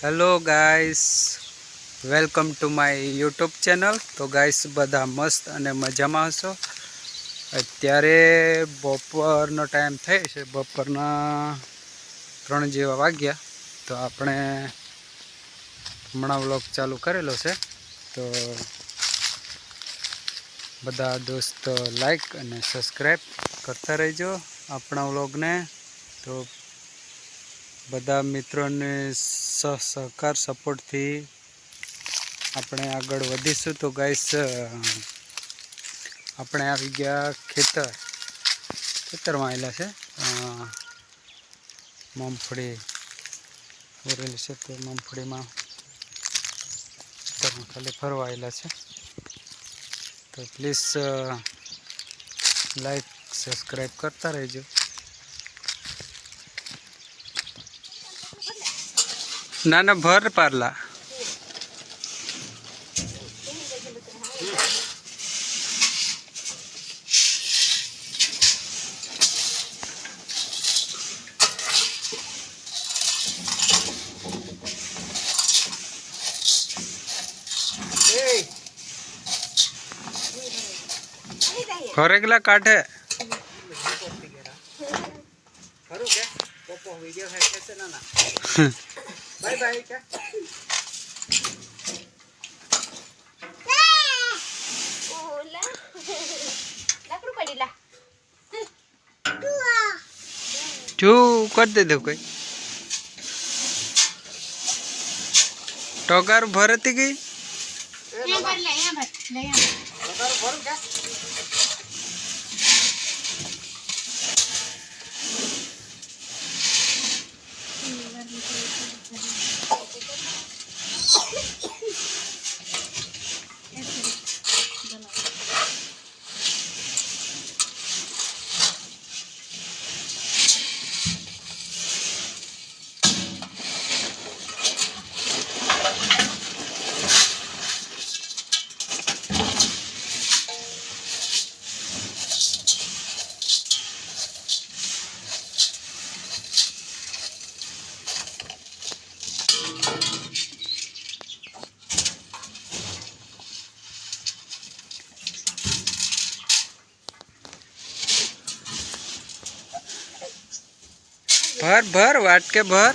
Hello guys, welcome to my YouTube channel. तो guys बधा मस्त अने मजामां हशो। अत्यारे बपोरनो टाइम थयो छे, बपोरना 3 जेवा वाग्या। तो आपणे हमणां व्लॉग चालू करेलो छे। तो बधा दोस्त लाइक अने सब्सक्राइब करता रहीजो आपणा व्लॉगने। तो बधा मित्रोने सहकार सपोर्ट थी આપણે આગળ વધીશું। તો ગાઈસ આપણે આવી ગયા ખેતરમાં આવેલા છે। મગફળી વરેલી છે, તો મગફળીમાં ખાલી ફરવા આવેલા છે। તો પ્લીઝ લાઈક સબસ્ક્રાઈબ કરતા રહેજો। ના ના ભર પારલા फरेगला काटे बाय बाय क्या जो कर दे दो कोई टोकर भरती गई भर भर वाट के भर